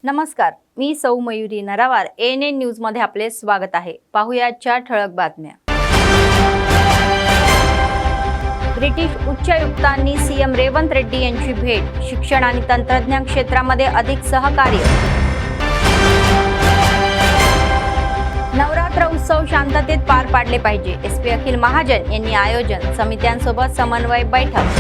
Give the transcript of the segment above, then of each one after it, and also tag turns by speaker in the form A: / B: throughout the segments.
A: नमस्कार, मी सौ Mayuri नरावार. ANN news मध्ये आपले स्वागत आहे. पाहुयाच्या ठळक बातम्या. ब्रिटिश उच्चायुक्तांनी सीएम रेवंत रेड्डी यांची भेट. शिक्षण आणि तंत्रज्ञान क्षेत्रामध्ये अधिक सहकार्य. नवरात्र उत्सव शांततेत पार पाडले पाहिजे. SP अखिल महाजन यांनी आयोजन. समित्यांसोबत समन्वय बैठक.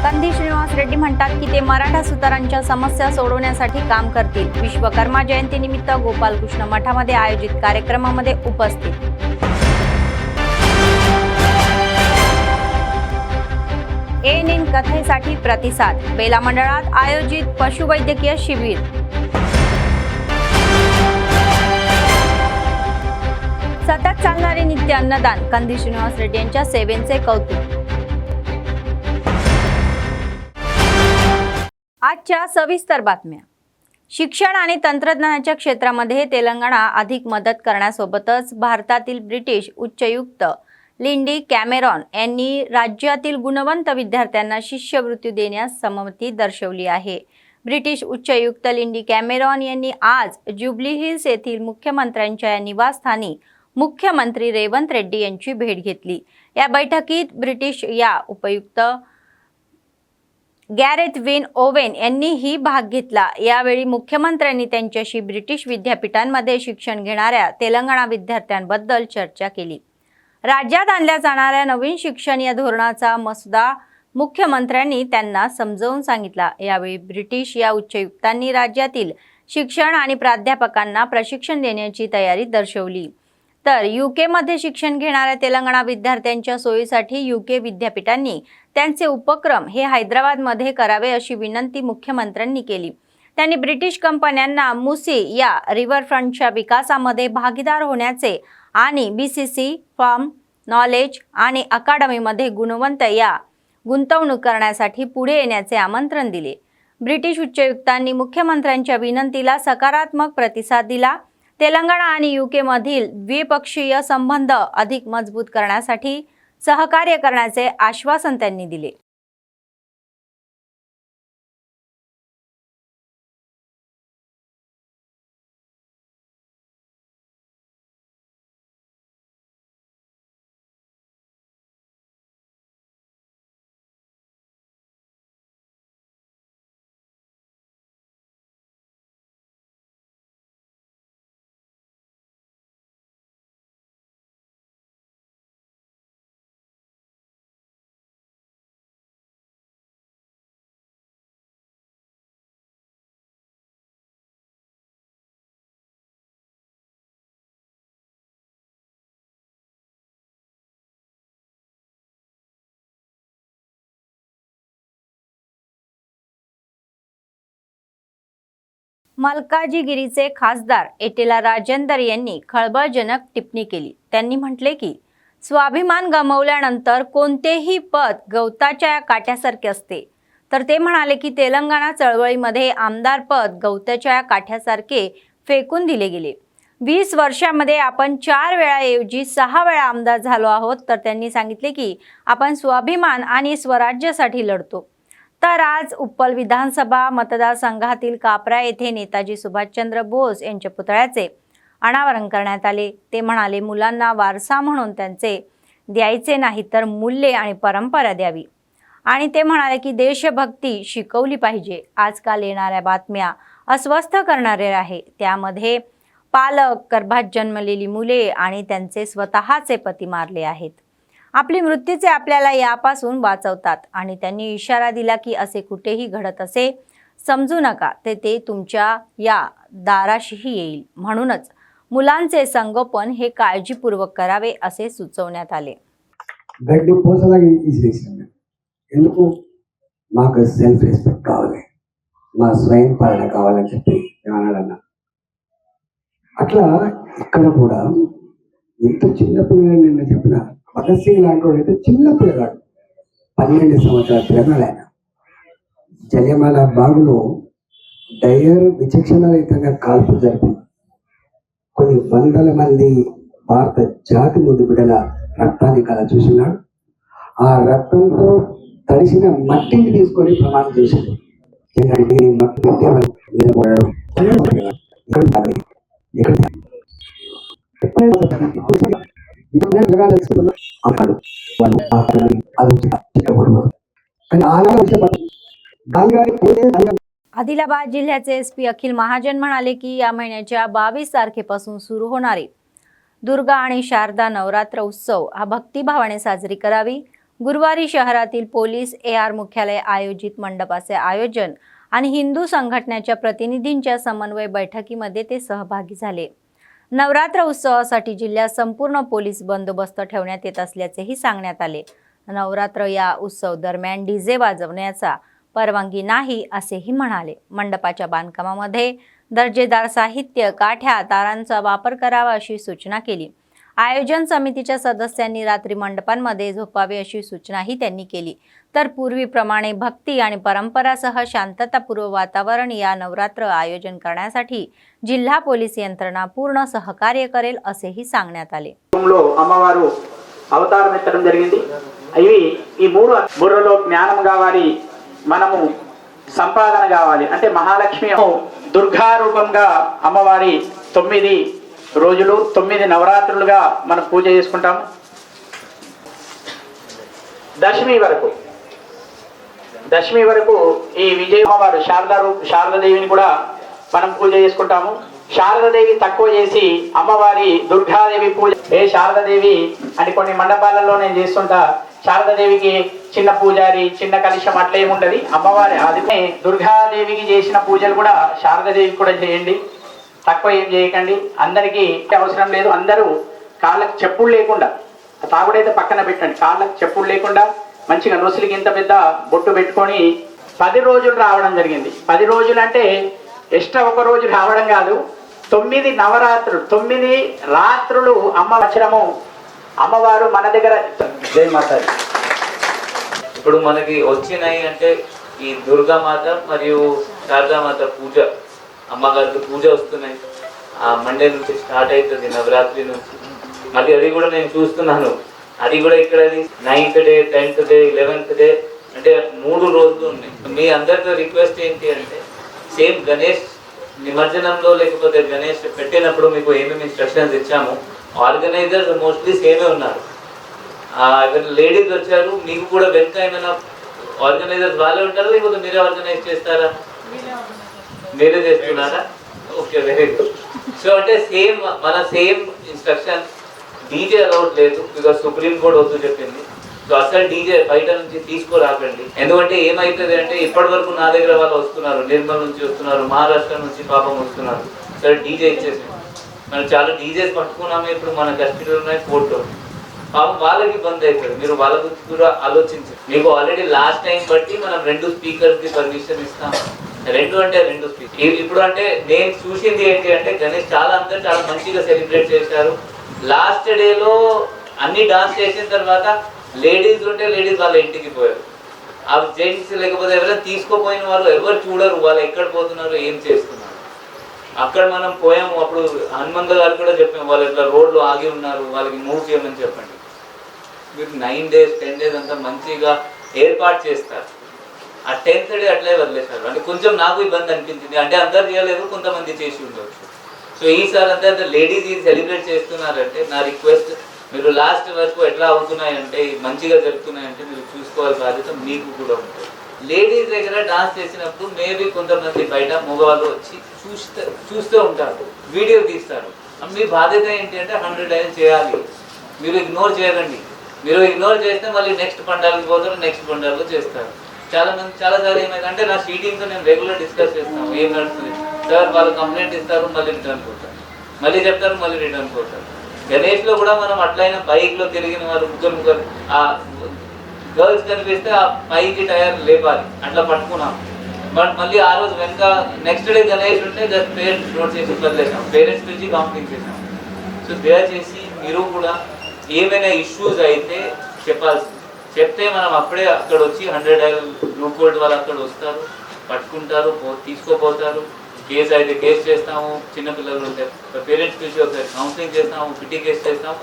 A: कंदी श्रीनिवास रेड्डी म्हणतात की ते मराठा सुतारांच्या समस्या सोडवण्यासाठी काम करतील. विश्वकर्मा जयंती निमित्त गोपालकृष्ण मठामध्ये आयोजित कार्यक्रमामध्ये उपस्थित. ANN कथेसाठी प्रतिसाद. बेला मंडळात आयोजित पशुवैद्यकीय शिबिर. सतत चालणारे नित्य अन्नदान. कंदी श्रीनिवास रेड्डी यांच्या सेवेचे कौतुक. आजच्या सविस्तर बातम्या. शिक्षण आणि तंत्रज्ञानाच्या क्षेत्रामध्ये तेलंगणा अधिक मदत करण्यासोबतच भारतातील ब्रिटिश उच्चायुक्त लिंडी कॅमेरॉन यांनी राज्यातील गुणवंत विद्यार्थ्यांना शिष्यवृत्ती देण्यास संमती दर्शवली आहे. ब्रिटिश उच्चायुक्त लिंडी कॅमेरॉन यांनी आज जुबली हिल्स येथील मुख्यमंत्र्यांच्या निवासस्थानी मुख्यमंत्री रेवंत रेड्डी यांची भेट घेतली. या बैठकीत ब्रिटिश या उपायुक्त गॅरेथ विन ओवेन यांनीही भाग घेतला. यावेळी मुख्यमंत्र्यांनी त्यांच्याशी ब्रिटिश विद्यापीठांमध्ये शिक्षण घेणाऱ्या तेलंगणा विद्यार्थ्यांबद्दल चर्चा केली. राज्यात आणल्या जाणाऱ्या नवीन शिक्षण या धोरणाचा मसुदा मुख्यमंत्र्यांनी त्यांना समजावून सांगितला. यावेळी ब्रिटिश या उच्चायुक्तांनी राज्यातील शिक्षण आणि प्राध्यापकांना प्रशिक्षण देण्याची तयारी दर्शवली. तर UK मध्ये शिक्षण घेणाऱ्या तेलंगणा विद्यार्थ्यांच्या सोयीसाठी UK विद्यापीठांनी त्यांचे उपक्रम हे हैदराबादमध्ये करावे अशी विनंती मुख्यमंत्र्यांनी केली. त्यांनी ब्रिटिश कंपन्यांना मुसी या रिव्हरफ्रंटच्या विकासामध्ये भागीदार होण्याचे आणि BCC फार्म नॉलेज आणि अकादमीमध्ये गुणवंत या गुंतवणूक करण्यासाठी पुढे येण्याचे आमंत्रण दिले. ब्रिटिश उच्चायुक्तांनी मुख्यमंत्र्यांच्या विनंतीला सकारात्मक प्रतिसाद दिला. तेलंगणा आणि UK मधील द्विपक्षीय संबंध अधिक मजबूत करण्यासाठी सहकार्य करण्याचे आश्वासन त्यांनी दिले. मल्काजिगिरीचे खासदार एटेला राजेंदर यांनी खळबळजनक टिप्पणी केली. त्यांनी म्हटले की स्वाभिमान गमावल्यानंतर कोणतेही पद गवताच्या काठ्यासारखे असते. तर ते म्हणाले की तेलंगणा चळवळीमध्ये आमदार पद गवताच्या काठ्यासारखे फेकून दिले गेले. 20 वर्षांमध्ये आपण 4 वेळाऐवजी 6 वेळा आमदार झालो आहोत. तर त्यांनी सांगितले की आपण स्वाभिमान आणि स्वराज्यासाठी लढतो. तर आज उप्पल विधानसभा मतदारसंघातील कापरा येथे नेताजी सुभाषचंद्र बोस यांच्या पुतळ्याचे अनावरण करण्यात आले. ते म्हणाले मुलांना वारसा म्हणून त्यांचे द्यायचे नाही तर मूल्ये आणि परंपरा द्यावी. आणि ते म्हणाले की देशभक्ती शिकवली पाहिजे. आजकाल येणाऱ्या बातम्या अस्वस्थ करणारे आहे. त्यामध्ये पालक, गर्भात जन्मलेली मुले आणि त्यांचे स्वतःचे पती मारले आहेत. आपली मृत्यूचे आपल्याला यापासून वाचवतात. आणि त्यांनी इशारा दिला की असे कुठेही घडत असे समजू नका ते तुमच्या या दाराशीही येईल. म्हणूनच मुलांचे संगोपन हे काळजीपूर्वक करावे असे सुचवण्यात आले.
B: ఎందుకు మాకు సెల్ఫ్ రెస్పెక్ట్ కావాలి, మా స్వయం పాలన కావాలని చెప్పి ఏమన్నాడన్నా. అట్లా ఇక్కడ కూడా ఇంత చిన్న పిల్లలు నిన్న చెప్పిన భగత్ సింగ్ లాంటి వాడు అయితే చిన్న పిల్లగాడు, 12 సంవత్సరాల పిల్లగాడు. ఆయన జలియన్వాలా బాగ్లో డైర్ విచక్షణరహితంగా కాల్పులు జరిపి కొన్ని వందల మంది భారత జాతి ముందు బిడ్డల రక్తాన్ని కల చూసినాడు. ఆ రక్తంతో తడిసిన మట్టిని తీసుకొని ప్రమాణం చేశాడు. ఏంటంటే మత్తు పెడితే వాళ్ళు మీద పోయాడు ఎక్కడ తాగలేదు ఎక్కడ అన్నాడు వాళ్ళు అది చిక్కకూడదు కానీ ఆనాడు ఇష్టపడ్డాడు దాని పోతే
A: आदिलाबाद जिल्ह्याचे एसपी अखिल महाजन म्हणाले की या महिन्याच्या 22 तारखेपासून सुरू होणारी दुर्गा आणि शारदा नवरात्र उत्सव हा भक्तिभावाने साजरी करावी। गुरुवारी शहरातील पोलीस AR मुख्यालय आयोजित मंडपाचे आयोजन आणि हिंदू संघटनेच्या प्रतिनिधींच्या समन्वय बैठकीमध्ये ते सहभागी झाले। नवरात्र उत्सवासाठी जिल्ह्यात संपूर्ण पोलीस बंदोबस्त ठेवण्यात येत असल्याचेही सांगण्यात आले। नवरात्र या उत्सव दरम्यान डीजे वाजवण्याचा परवानगी नाही असेही म्हणाले। मंडपाच्या बांधकामामध्ये दर्जेदार साहित्य, काठ्या, तारांचा वापर करावा अशी सूचना केली। आयोजन समितीच्या सदस्यांनी रात्री मंडपांमध्ये झोपावे अशी सूचनाही त्यांनी केली। तर पूर्वीप्रमाणे भक्ती आणि परंपरासह शांततापूर्व वातावरण या नवरात्र आयोजन करण्यासाठी जिल्हा पोलीस यंत्रणा पूर्ण सहकार्य करेल असेही सांगण्यात आले।
C: అమ్మవారు అవతారం ఎత్తడం జరిగింది। ఇవి ఈ మూడులో జ్ఞానం కావాలి, మనము సంపాదన కావాలి అంటే మహాలక్ష్మి దుర్గా రూపంగా అమ్మవారి 9 రోజులు 9 నవరాత్రులుగా మనం పూజ చేసుకుంటాము। దశమి వరకు ఈ విజయ అమ్మవారు శారదాదేవిని కూడా మనం పూజ చేసుకుంటాము। శారదాదేవి తక్కువ చేసి అమ్మవారి దుర్గాదేవి పూజ శారదాదేవి అని కొన్ని మండపాలలో నేను చేస్తుంటా। శారదాదేవికి చిన్న పూజారి, చిన్న కలశం అట్లా ఏముండదు। అమ్మవారి అదినే దుర్గాదేవికి చేసిన పూజలు కూడా శారదాదేవికి కూడా చేయండి, తక్కువ ఏం చేయకండి। అందరికీ అవసరం లేదు, అందరూ కాళ్ళకు చెప్పులు లేకుండా, తాగుడైతే పక్కన పెట్టండి, కాళ్ళకు చెప్పులు లేకుండా మంచిగా నొసులికి ఇంత పెద్ద బొట్టు పెట్టుకొని 10 రోజులు రావడం జరిగింది। 10 రోజులు అంటే ఎక్స్ట్రా ఒక రోజు రావడం కాదు, 9 నవరాత్రులు 9 రాత్రులు అమ్మవచనము అమ్మవారు మన దగ్గర జై మాతాజీ।
D: ఇప్పుడు మనకి వచ్చినాయి అంటే ఈ దుర్గామాత మరియు శారదామాత పూజ, అమ్మగారికి పూజ వస్తున్నాయి। ఆ మండే నుంచి స్టార్ట్ అవుతుంది నవరాత్రి నుంచి, మళ్ళీ అది కూడా నేను చూస్తున్నాను। అది కూడా ఇక్కడ 9th day 10th day 11th day అంటే 3 రోజులు ఉన్నాయి। మీ అందరితో రిక్వెస్ట్ ఏంటి అంటే సేమ్ గణేష్ నిమజ్జనంలో లేకపోతే గణేష్ పెట్టినప్పుడు మీకు ఏమేమి ఇన్స్ట్రక్షన్స్ ఇచ్చాము, ఆర్గనైజర్స్ మోస్ట్లీ సేమే ఉన్నారు। లేడీస్ వచ్చారు, మీకు కూడా వెనుక ఏమైనా ఆర్గనైజర్స్ వాళ్ళే ఉంటారా లేకపోతే మీరే ఆర్గనైజ్ చేస్తారా? మీరే చేస్తున్నారా? Okay, very good. సో అంటే సేమ్ ఇన్స్ట్రక్షన్, డీజే అలౌడ్ లేదు బికాస్ సుప్రీం కోర్ట్ వద్దు చెప్పింది। సో అసలు డీజే బయట నుంచి తీసుకురాకండి, ఎందుకంటే ఏమైతుంది అంటే ఇప్పటి వరకు నా దగ్గర వాళ్ళు వస్తున్నారు, నిర్మల్ నుంచి వస్తున్నారు, మహారాష్ట్ర నుంచి పాపం వస్తున్నారు, సరే డీజే ఇచ్చేసి మనం చాలా డీజేస్ పట్టుకున్నాము, ఇప్పుడు మన కస్టడీలో ఉన్నాయి 4 పాపం వాళ్ళకి ఇబ్బంది అవుతుంది। మీరు వాళ్ళ గురించి కూడా ఆలోచించండి। మీకు ఆల్రెడీ లాస్ట్ టైం బట్టి మనం 2 స్పీకర్స్కి పర్మిషన్ ఇస్తాము, 2 స్పీకర్। ఇప్పుడు అంటే నేను చూసింది ఏంటి అంటే గణేష్ అందరూ చాలా మంచిగా సెలబ్రేట్ చేశారు। లాస్ట్ డేలో అన్ని డాన్స్ చేసిన తర్వాత లేడీస్ ఉంటే లేడీస్ వాళ్ళ ఇంటికి పోయారు, ఆ జెంట్స్ లేకపోతే ఎవరైనా తీసుకోపోయిన వాళ్ళు ఎవరు చూడరు, వాళ్ళు ఎక్కడ పోతున్నారు ఏం చేస్తున్నారు। అక్కడ మనం పోయాము, అప్పుడు హనుమంత గారు కూడా చెప్పాము, వాళ్ళు ఇట్లా రోడ్లు ఆగి ఉన్నారు, వాళ్ళకి మూవ్ చేయమని చెప్పండి। మీరు 9 days 10 days అంతా మంచిగా ఏర్పాటు చేస్తారు, ఆ 10th డే అట్లే వదిలేశారు। అంటే కొంచెం నాకు ఇబ్బంది అనిపించింది, అంటే అందరు చేయలేదు, కొంతమంది చేసి ఉండవచ్చు। సో ఈసారి అంతా లేడీస్ ఇది సెలబ్రేట్ చేస్తున్నారంటే నా రిక్వెస్ట్, మీరు లాస్ట్ వరకు ఎట్లా అవుతున్నాయంటే మంచిగా జరుగుతున్నాయంటే మీరు చూసుకోవాల్సిన బాధ్యత మీకు కూడా ఉంటుంది। లేడీస్ దగ్గర డాన్స్ చేసినప్పుడు మేబీ కొంతమంది బయట మగవాళ్ళు వచ్చి చూస్తూ ఉంటారు, వీడియో తీస్తారు। మీ బాధ్యత ఏంటి అంటే 100 days చేయాలి, మీరు ఇగ్నోర్ చేయకండి। మీరు ఇగ్నోర్ చేస్తే మళ్ళీ నెక్స్ట్ పండాలకి పోతారు, నెక్స్ట్ పండాలు చేస్తారు। చాలాసార్లు ఏమైందంటే నా సీటింగ్తో నేను రెగ్యులర్ డిస్కస్ చేస్తాను, ఏం నడుస్తుంది సార్, వాళ్ళు కంప్లైంట్ ఇస్తారు, మళ్ళీ రిటర్న్ పోతారు, మళ్ళీ చెప్తారు, మళ్ళీ రిటర్న్ పోతారు। గణేష్లో కూడా మనం అట్లయినా బైక్లో తిరిగిన వాళ్ళు ముగ్గురు ఆ గర్ల్స్ కనిపిస్తే ఆ పైకి టైర్ లేపాలి, అట్లా పట్టుకున్నాం। బట్ మళ్ళీ ఆ రోజు వెనక నెక్స్ట్ డే గణేష్ ఉంటే జస్ట్ పేరెంట్స్ నోట్ చేసి వదిలేసాం, పేరెంట్స్ నుంచి కౌన్సిలింగ్ చేసాం। సో దయచేసి మీరు కూడా ఏమైనా ఇష్యూస్ అయితే చెప్పాల్సింది, చెప్తే మనం అప్పుడే అక్కడ వచ్చి 100 days లూప్ హోల్డ్ వాళ్ళు అక్కడ వస్తారు, పట్టుకుంటారు, తీసుకోపోతారు। కేసు అయితే కేసు చేస్తాము, చిన్నపిల్లలు ఉంటే పేరెంట్స్ పిలిచి ఒకసారి కౌన్సిలింగ్ చేస్తాము, పిటి కేసు చేస్తాము।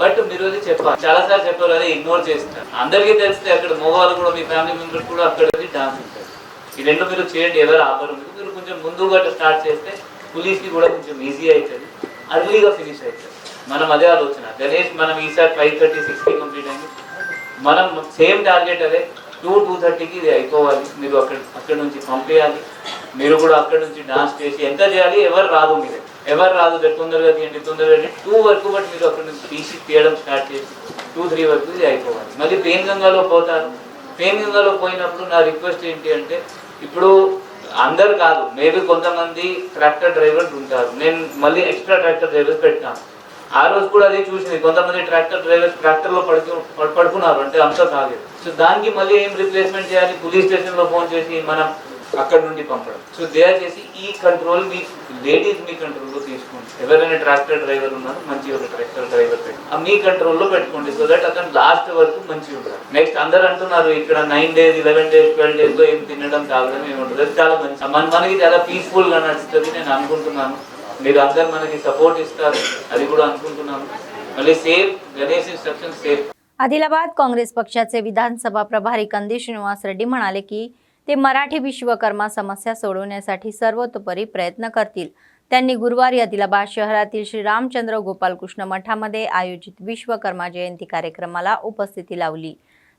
D: బట్ మీరు అది చెప్పాలి, చాలాసార్లు చెప్పారు, అదే ఇగ్నోర్ చేస్తారు। అందరికీ తెలిస్తే అక్కడ మగవాళ్ళు కూడా మీ ఫ్యామిలీ మెంబర్స్ కూడా అక్కడ డాన్స్ ఉంటారు, ఈ రెండు మీరు చేయండి, ఎవరు ఆపరు. మీరు కొంచెం ముందుగా స్టార్ట్ చేస్తే పోలీస్కి కూడా కొంచెం ఈజీ అవుతుంది, అర్లీగా ఫినిష్ అవుతుంది. మనం అదే ఆలోచన. గణేష్ మనం ఈసారి 5:36కి కంప్లీట్ అయింది. మనం సేమ్ టార్గెట్ అదే 2:30కి ఇది అయిపోవాలి. మీరు అక్కడ నుంచి పంపించాలి. మీరు కూడా అక్కడ నుంచి డాన్స్ చేసి ఎంత చేయాలి, ఎవరు రాదు మీరు ఎవరు రాదు తొందరగా తీయండి 2 వరకు. బట్ మీరు అక్కడ నుంచి తీయడం స్టార్ట్ చేసి 2-3 వరకు ఇది అయిపోవాలి. మళ్ళీ పెయిన్ గంగాలో పోతారు. పెయిన్ గంగాలో పోయినప్పుడు నా రిక్వెస్ట్ ఏంటి అంటే, ఇప్పుడు అందరు కాదు, మేబీ కొంతమంది ట్రాక్టర్ డ్రైవర్స్ ఉంటారు. నేను మళ్ళీ ఎక్స్ట్రా ట్రాక్టర్ డ్రైవర్స్ పెట్టాను. ఆ రోజు కూడా అది చూసింది, కొంతమంది ట్రాక్టర్ డ్రైవర్స్ ట్రాక్టర్లో పడుకున్నారు అంటే అంతా కాలేదు. సో దానికి మళ్ళీ ఏం రిప్లేస్మెంట్ చేయాలి, పోలీస్ స్టేషన్లో ఫోన్ చేసి మనం అక్కడ నుండి పంపడం. సో దయచేసి ఈ కంట్రోల్ మీ లేడీస్ మీ కంట్రోల్లో తీసుకోండి. ఎవరైనా ట్రాక్టర్ డ్రైవర్ ఉన్నారు, మంచి ఒక ట్రాక్టర్ డ్రైవర్ పెట్టి మీ కంట్రోల్లో పెట్టుకోండి. సో దట్ అతను లాస్ట్ వరకు మంచిగా ఉంటారు. నెక్స్ట్ అందరు అంటున్నారు ఇక్కడ 9 days 11 days 12 days లో ఏం తినడం తాగడం ఏమి ఉంటుంది, అది చాలా మంచి మనకి చాలా పీస్ఫుల్ గా నడుస్తుంది నేను అనుకుంటున్నాను. మీరు అందరు మనకి సపోర్ట్ ఇస్తారు అది కూడా అనుకుంటున్నాను. మళ్ళీ safe Ganesh instruction safe.
A: Adilabad Congress पक्षाचे विधानसभा प्रभारी कंदी श्रीनिवास रेड्डी म्हणाले की ते मराठी विश्वकर्मा समस्या सोडवण्यासाठी सर्वतोपरी प्रयत्न करतील. त्यांनी गुरुवारी आदिलाबाद शहरातील श्री रामचंद्र गोपालकृष्ण मठामध्ये आयोजित विश्वकर्मा जयंती कार्यक्रमाला उपस्थिती लावली.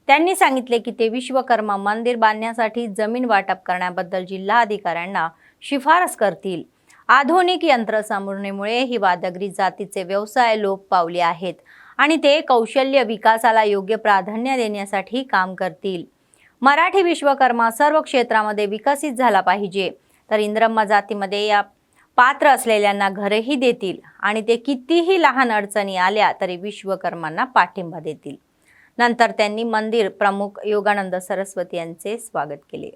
A: त्यांनी सांगितले की ते विश्वकर्मा मंदिर बांधण्यासाठी जमीन वाटप करण्याबद्दल जिल्हाधिकाऱ्यांना शिफारस करतील. आधुनिक यंत्रसामुग्रीमुळे ही वादग्री जातीचे व्यवसाय लोप पावले आहेत आणि ते कौशल्य विकासाला योग्य प्राधान्य देण्यासाठी काम करतील. मराठी विश्वकर्मा सर्व क्षेत्रामध्ये विकसित झाला पाहिजे. तर इंद्रम्मा जातीमध्ये या पात्र असलेल्यांना घरही देतील आणि ते कितीही लहान अडचणी आल्या तरी विश्वकर्मांना पाठिंबा देतील. नंतर त्यांनी मंदिर प्रमुख योगानंद सरस्वती यांचे स्वागत केले.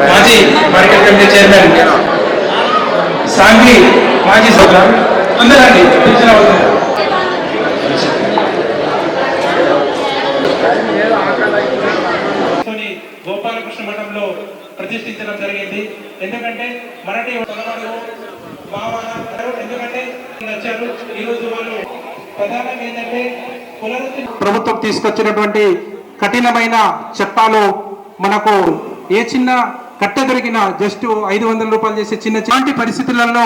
E: माजी मार्केट कमिटी चेयरमैन सांगली माजी सभा अंदरांनी గోపాలకృష్ణ మఠంలో ప్రతిష్ఠించడం జరిగింది. ఎందుకంటే మరాఠీ ఎందుకంటే వచ్చారు. ఈరోజు వాళ్ళు ప్రధానంగా ఏంటంటే ప్రభుత్వం తీసుకొచ్చినటువంటి కఠినమైన చట్టాలు మనకు ఏ చిన్న కట్టె దొరికిన జస్ట్ 500 రూపాయలు చేసే చిన్న పరిస్థితులలో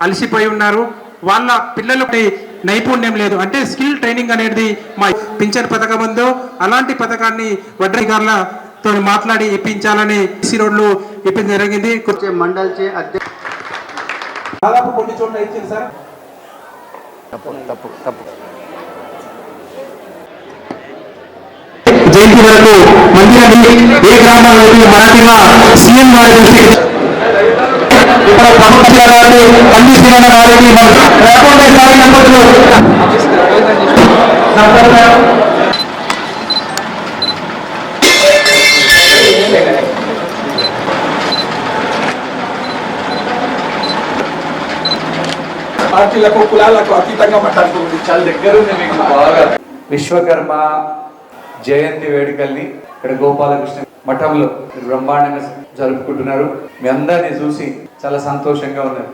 E: అలసిపోయి ఉన్నారు. వాళ్ళ పిల్లలకి నైపుణ్యం లేదు. అంటే స్కిల్ ట్రైనింగ్ అనేది మా పింఛన్ పథకం ఉందో అలాంటి పథకాన్ని వడ్డీగారులతో మాట్లాడి ఇప్పించాలని సిసి రోడ్లు ఇప్పించడం జరిగింది.
F: మండల్చే అధ్యక్ష
E: దాదాపు కొన్ని చోట్ల ఇచ్చింది సార్. జయంతి వరకు మందిరాన్ని ఏ గ్రామాల్లో మరాఠీగా సీఎం గారి దృష్టికి ఇక్కడ ప్రభుత్వ గారిని అందిస్తున్న వారికి రాకుండా సాగినప్పుడు
B: పార్టీలకు కులాలకు అతీతంగా మాట్లాడుతుంది. చాలా దగ్గర ఉంది మీకు బాగా.
G: విశ్వకర్మ జయంతి వేడుకల్ని ఇక్కడ గోపాలకృష్ణ మఠంలో బ్రహ్మాండంగా జరుపుకుంటున్నారు. మీ అందరినీ చూసి చాలా సంతోషంగా ఉన్నారు.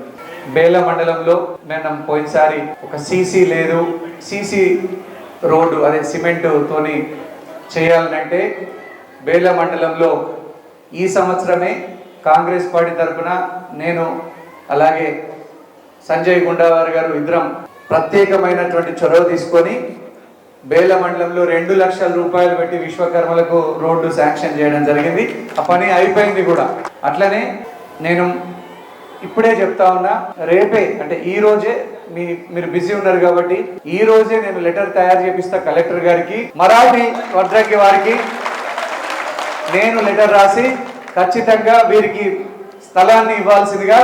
G: బేల మండలంలో మేము పోయినసారి ఒక సీసీ లేదు, సీసీ రోడ్డు అదే సిమెంట్ తోని చేయాలంటే బేల మండలంలో ఈ సంవత్సరమే కాంగ్రెస్ పార్టీ తరఫున నేను అలాగే సంజయ్ గుండావారి గారు ఇద్దరం ప్రత్యేకమైనటువంటి చొరవ తీసుకొని బేల మండలంలో 2 లక్షల రూపాయలు పెట్టి విశ్వకర్మలకు రోడ్డు శాంక్షన్ చేయడం జరిగింది. ఆ పని అయిపోయింది కూడా. అట్లనే నేను ఇప్పుడే చెప్తా ఉన్నా, రేపే అంటే ఈ రోజే మీరు బిజీ ఉన్నారు కాబట్టి ఈ రోజే నేను లెటర్ తయారు చేపిస్తా కలెక్టర్ గారికి, మరాఠీ వడ్రంగి వారికి నేను లెటర్ రాసి ఖచ్చితంగా వీరికి స్థలాన్ని ఇవ్వాల్సిందిగా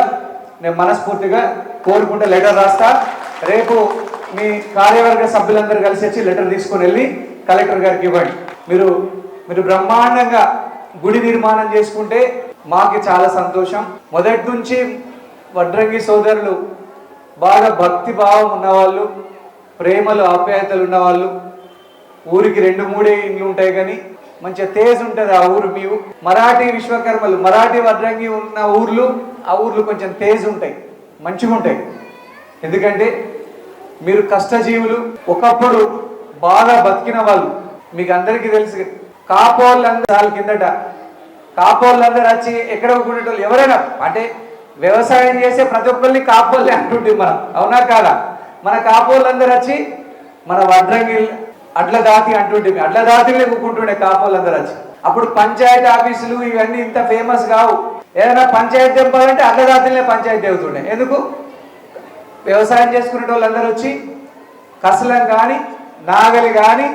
G: నేను మనస్ఫూర్తిగా కోరుకుంటే లెటర్ రాస్తా. రేపు మీ కార్యవర్గ సభ్యులందరూ కలిసి వచ్చి లెటర్ తీసుకొని వెళ్ళి కలెక్టర్ గారికి ఇవ్వండి. మీరు బ్రహ్మాండంగా గుడి నిర్మాణం చేసుకుంటే మాకు చాలా సంతోషం. మొదటి నుంచి వడ్రంగి సోదరులు బాగా భక్తి భావం ఉన్నవాళ్ళు, ప్రేమలు ఆప్యాయతలు ఉన్నవాళ్ళు. ఊరికి 2-3 ఇండ్లు ఉంటాయి కానీ మంచిగా తేజ్ ఉంటుంది ఆ ఊరు. మీ మరాఠీ విశ్వకర్మలు మరాఠీ వడ్రంగి ఉన్న ఊర్లు ఆ ఊర్లు కొంచెం తేజ్ ఉంటాయి, మంచిగా ఉంటాయి. ఎందుకంటే మీరు కష్టజీవులు, ఒకప్పుడు బాగా బతికిన వాళ్ళు. మీకు అందరికీ తెలుసు, కాపోళ్ళందరూ కిందట కాపోళ్ళందరూ వచ్చి ఎక్కడ కూడేటోళ్ళు ఎవరైనా అంటే వ్యవసాయం చేసే ప్రతి ఒక్కరిని కాపోళ్ళే అంటుంటే మనం, అవునా కాదా? మన కాపోళ్ళందరూ వచ్చి మన వడ్రంగి అడ్ల దాతి అంటుంటే అడ్ల దాతిలే కూకుంటుండే కాపోళ్ళందరూ వచ్చి. అప్పుడు పంచాయతీ ఆఫీసులు ఇవన్నీ ఇంత ఫేమస్ కావు. ఏదైనా పంచాయతీ తెంపాలంటే అడ్ల దాతిలనే పంచాయతీ అవుతుండే. ఎందుకు? వ్యవసాయం చేసుకునే వాళ్ళందరూ వచ్చి కసలం కానీ, నాగలి కానీ,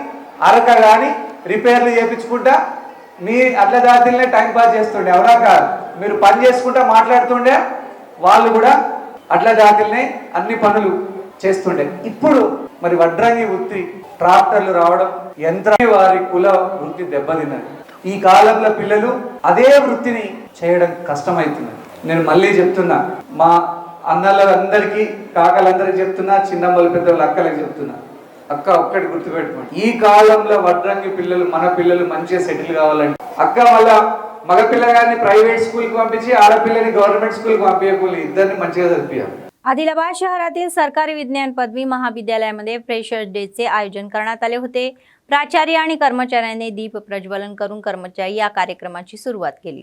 G: అరక కానీ రిపేర్లు చేయించుకుంటా మీ అడ్ల దాతిలనే టైం పాస్ చేస్తుండే, అవునా కాదు? మీరు పని చేసుకుంటా మాట్లాడుతుండే, వాళ్ళు కూడా అడ్ల దాతిలనే అన్ని పనులు చేస్తుండే. ఇప్పుడు మరి వడ్రంగి వృత్తి, ట్రాక్టర్లు రావడం, యంత్రాన్ని వారి కుల వృత్తి దెబ్బతిన్నది. ఈ కాలంలో పిల్లలు అదే వృత్తిని చేయడం కష్టమవుతున్నది. నేను మళ్ళీ చెప్తున్నా, మా అన్నలందరికీ, కాకలందరికీ చెప్తున్నా, చిన్నమ్మలు పెద్దలు అక్కలకి చెప్తున్నా, అక్క ఒక్కటి గుర్తుపెట్టుకోండి, ఈ కాలంలో వడ్రంగి పిల్లలు, మన పిల్లలు మంచిగా సెటిల్ కావాలంటే అక్క మళ్ళా మగపిల్లగాన్ని प्रायव्हेट स्कूल पंపించి ఆడపిల్లని गव्हर्नमेंट स्कूल పంపించకూడదు, ఇద్దరిని మంచిగా చదివియాలి.
A: आदिलाबाद शहरातील सरकारी विज्ञान पदवी महाविद्यालयामध्ये फ्रेशर्स डेचे आयोजन करण्यात आले होते. प्राचार्य आणि कर्मचाऱ्यांनी दीप प्रज्वलन करून कर्मचारी या कार्यक्रमाची सुरुवात केली.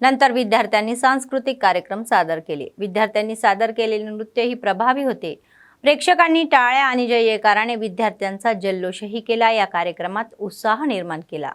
A: नंतर विद्यार्थ्यांनी सांस्कृतिक कार्यक्रम सादर केले. विद्यार्थ्यांनी सादर केलेले नृत्य ही प्रभावी होते. प्रेक्षकांनी टाळ्या आणि जयजयकाराने विद्यार्थ्यांचा जल्लोषही केला. या कार्यक्रमात उत्साह निर्माण केला.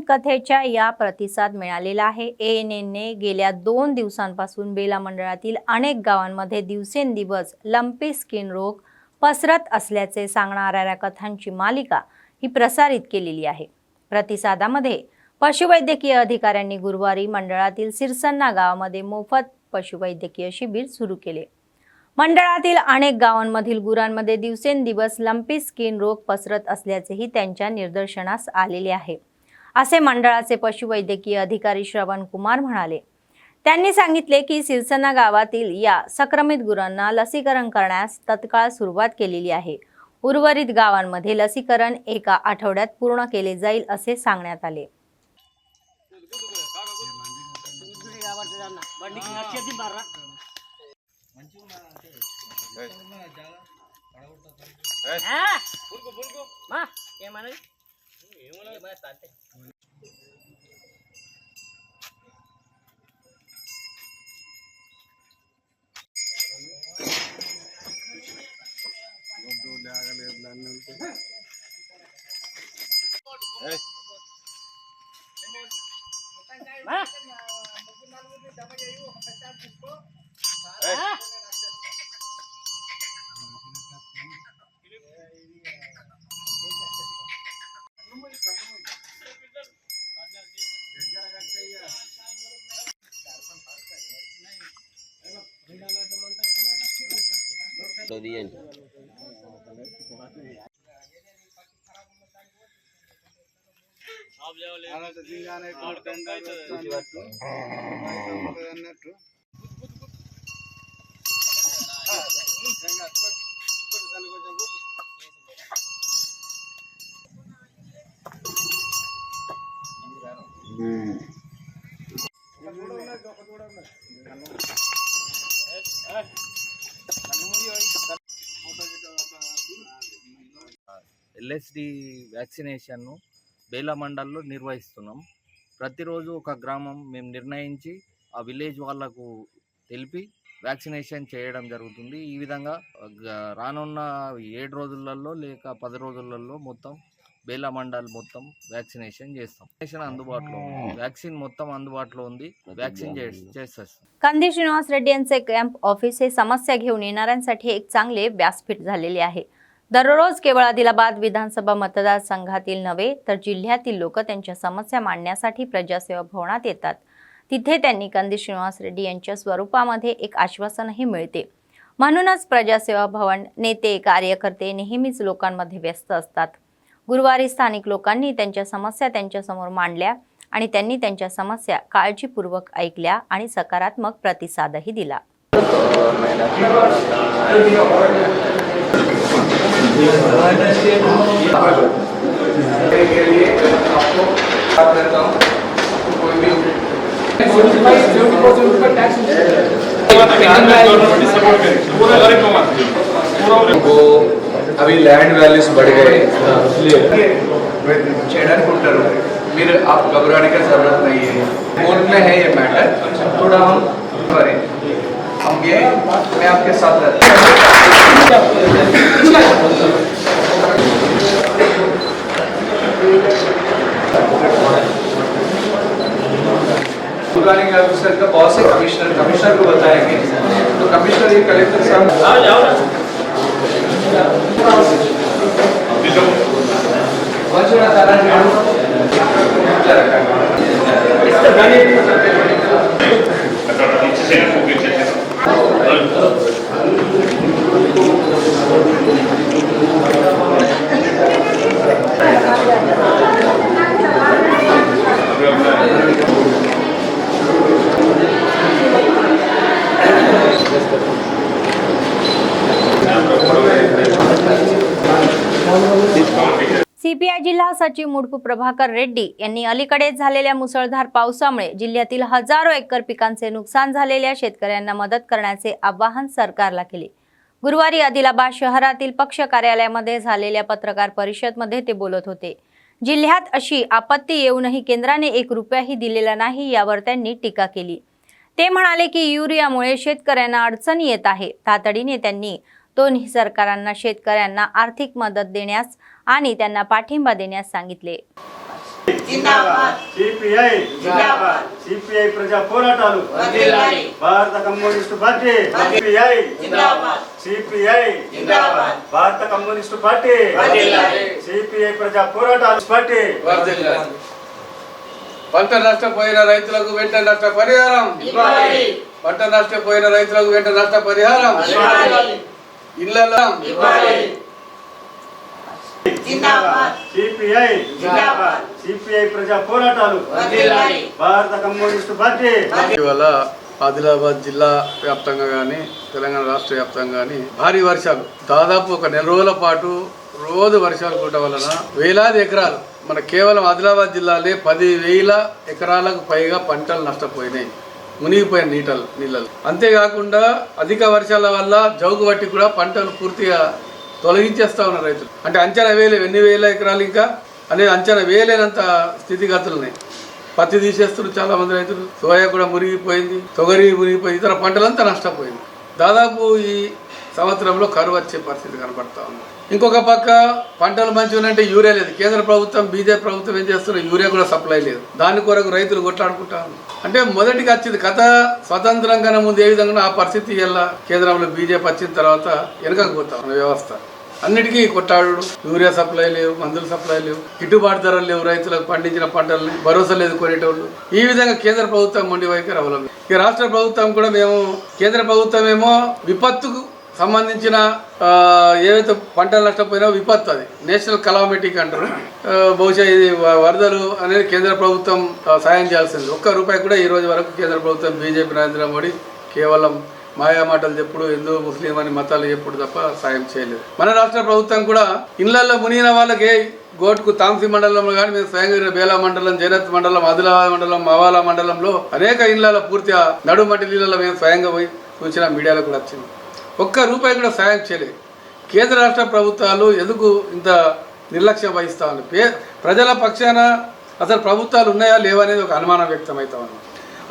A: कथेच्या या प्रतिसाद मिळालेला आहे. ANNने गेल्या 2 दिवसांपासून बेला मंडळातील अनेक गावांमध्ये दिवसेंदिवस लंपी स्किन रोग पसरत असल्याचे सांगणाऱ्या कथांची मालिका ही प्रसारित केलेली आहे. प्रतिसादामध्ये पशुवैद्यकीय अधिकाऱ्यांनी गुरुवारी मंडळातील सिरसन्ना गावामध्ये मोफत पशुवैद्यकीय शिबिर सुरू केले. मंडळातील अनेक गावांमधील गुरांमध्ये दिवसेंदिवस लंपी स्किन रोग पसरत असल्याचेही त्यांच्या निदर्शनास आलेले आहे, असे मंडळाचे पशुवैद्यकीय अधिकारी श्रवण कुमार म्हणाले. त्यांनी सांगितले की सिरसन्ना गावातील या संक्रमित गुरांना लसीकरण करण्यास तत्काळ सुरुवात केलेली आहे. उर्वरित गावांमध्ये लसीकरण एका आठवड्यात पूर्ण केले जाईल असे सांगण्यात आले.
F: ఎల్ఎస్డి వ్యాక్సినేషన్ను బేలా మండల్లో నిర్వహిస్తున్నాం. ప్రతిరోజు ఒక గ్రామం మేము నిర్ణయించి ఆ విలేజ్ వాళ్ళకు తెలిపి వ్యాక్సినేషన్ చేయడం జరుగుతుంది. ఈ విధంగా రానున్న 7 రోజులలో లేక 10 రోజులలో మొత్తం బేలా మండల్ మొత్తం వ్యాక్సినేషన్ చేస్తాం. వ్యాక్సినేషన్ అందుబాటులో ఉంది, వ్యాक्సిन మొత్తం అందుबाटलो ఉంది, व्हॅक्सिन చేస్తాం.
A: कंदी श्रीनिवास रेड्डी यांचे कॅम्प ऑफिस हे समस्या घेऊन येणाऱ्यांसाठी एक चांगले व्यासपीठ झालेले आहे. दररोज केवळ आदिलाबाद विधानसभा मतदारसंघातील नव्हे तर जिल्ह्यातील लोक त्यांच्या समस्या मांडण्यासाठी प्रजासेवा भवनात येतात. तिथे त्यांनी कंदी श्रीनिवास रेड्डी यांच्या स्वरूपामध्ये एक आश्वासनही मिळते. म्हणूनच प्रजासेवा भवन नेते कार्यकर्ते नेहमीच लोकांमध्ये व्यस्त असतात. गुरुवारी स्थानिक लोकांनी त्यांच्या समस्या त्यांच्यासमोर मांडल्या आणि त्यांनी त्यांच्या समस्या काळजीपूर्वक ऐकल्या आणि सकारात्मक प्रतिसादही दिला.
G: अभी लैंड वैल्यूज बढ़ गए చేయడానికి ఉంటారు. మీరు आप घबराने की जरूरत नहीं है. कोर्ट में है ये मैटर. थोड़ा हम ये मैं आपके साथ रहता प्लानिंग ऑफिसर का बॉस है कमिश्नर को बताएंगे. तो कमिश्नर ये कलेक्टर साहब
A: सीपीआय जिल्हा सचिव मुडपू प्रभाकर रेड्डी यांनी अलीकडेच झालेल्या मुसळधार पावसामुळे जिल्ह्यातील हजारो एकर पिकांचे नुकसान झालेल्या शेतकऱ्यांना मदत करण्याचे आवाहन सरकारला केले. गुरुवारी आदिलाबाद शहरातील पक्ष कार्यालयामध्ये झालेल्या पत्रकार परिषदेमध्ये ते बोलत होते. जिल्ह्यात अशी आपत्ती येऊनही केंद्राने 1 रुपयाही दिलेला नाही यावर त्यांनी टीका केली. ते म्हणाले की युरियामुळे शेतकऱ्यांना अडचणी येत आहे. तातडीने त्यांनी दोन्ही सरकारांना शेतकऱ्यांना आर्थिक मदत देण्यास आणि त्यांना पाठिंबा देण्यास सांगितले.
H: जिंदाबाद सीपीआई जिंदाबाद सीपीआई प्रजा పోరాటాలు వర్ధిల్లాలి భారత కమ్యూనిస్టు పార్టీ सीपीआई जिंदाबाद सीपीआई जिंदाबाद భారత కమ్యూనిస్టు పార్టీ వర్ధిల్లాలి सीपीआई ప్రజా పోరాటాలు పార్టీ వర్ధిల్లాలి.
G: పంట నష్టపోయిన రైతులకు వెంటనే నష్ట పరిహారం ఇవ్వాలి. పంట నష్టపోయిన రైతులకు వెంటనే నష్ట పరిహారం ఇవ్వాలి. ఇళ్ళలో ఇవ్వాలి.
H: जिंदाबाद सीपीआई जिंदाबाद सीपीआई ప్రజా పోరాటాలు వర్ధిల్లాలి భారత కమ్యూనిస్టు పార్టీ.
G: ఇవాళ ఆదిలాబాద్ జిల్లా వ్యాప్తంగా కానీ తెలంగాణ రాష్ట్ర వ్యాప్తంగా కానీ భారీ వర్షాలు దాదాపు ఒక 4 రోజుల పాటు రోజు వర్షాలు కుట్టడం వలన వేలాది ఎకరాలు మన కేవలం ఆదిలాబాద్ జిల్లాలో 10,000 ఎకరాలకు పైగా పంటలు నష్టపోయినాయి, మునిగిపోయిన నీళ్ళలు. అంతేకాకుండా అధిక వర్షాల వల్ల జౌగు బట్టి కూడా పంటలు పూర్తిగా తొలగించేస్తా ఉన్నారు రైతులు. అంటే అంచనా వేయలేవు ఎన్ని వేల ఎకరాలు ఇంకా అనేది అంచనా వేయలేనంత స్థితిగతులు ఉన్నాయి. పత్తి తీసేస్తున్నారు చాలా మంది రైతులు, సోయా కూడా మునిగిపోయింది, తొగరి మునిగిపోయింది, ఇతర పంటలంతా నష్టపోయింది. దాదాపు ఈ సంవత్సరంలో కరువు వచ్చే పరిస్థితి కనపడతా ఉంది. ఇంకొక పక్క పంటలు మంచిగా ఉన్నాయంటే యూరియా లేదు. కేంద్ర ప్రభుత్వం బీజేపీ ప్రభుత్వం ఏం చేస్తున్నారు, యూరియా కూడా సప్లై లేదు. దాని కొరకు రైతులు కొట్లాడుకుంటా ఉన్నారు. అంటే మొదటికి వచ్చింది కథ స్వతంత్రంగా ముందు ఏ విధంగా ఆ పరిస్థితి ఎలా కేంద్రంలో బీజేపీ వచ్చిన తర్వాత వెనకపోతా ఉన్న వ్యవస్థ అన్నిటికీ కొట్టాడు. యూరియా సప్లై లేవు, మందులు సప్లై లేవు, గిట్టుబాటు ధరలు లేవు, రైతులకు పండించిన పంటలని భరోసా లేదు కొనేటోళ్ళు. ఈ విధంగా కేంద్ర ప్రభుత్వం మొండి వైఖరి అవలంబి. ఇక రాష్ట్ర ప్రభుత్వం కూడా కేంద్ర ప్రభుత్వం ఏమో విపత్తుకు
I: సంబంధించిన ఏవైతే పంటలు నష్టపోయినా విపత్తు, అది నేషనల్ కలామిటీకి అంటారు. బహుశా ఇది వరదలు అనేది కేంద్ర ప్రభుత్వం సాయం చేయాల్సింది. ఒక్క రూపాయి కూడా ఈ రోజు వరకు కేంద్ర ప్రభుత్వం బీజేపీ నరేంద్ర మోడీ కేవలం మాయా మాటలు చెప్పుడు, హిందూ ముస్లిం అని మతాలు చెప్పుడు తప్ప సాయం చేయలేదు. మన రాష్ట్ర ప్రభుత్వం కూడా ఇళ్లలో మునిగిన వాళ్ళకి గోటుకు తాంసీ మండలంలో కానీ మేము స్వయంగా బేలా మండలం, జైనత్ మండలం, ఆదిలాబాద్ మండలం, మవాలా మండలంలో అనేక ఇళ్లలో పూర్తిగా నడుమట్టి నీళ్ళలో మేము స్వయంగా పోయి సూచన మీడియాలో కూడా వచ్చింది. ఒక్క రూపాయి కూడా సాయం చేయలేదు. కేంద్ర రాష్ట్ర ప్రభుత్వాలు ఎందుకు ఇంత నిర్లక్ష్యం వహిస్తా ఉంది? ప్రజల పక్షాన అసలు ప్రభుత్వాలు ఉన్నాయా లేవా అనేది ఒక అనుమానం వ్యక్తమవుతా ఉంది.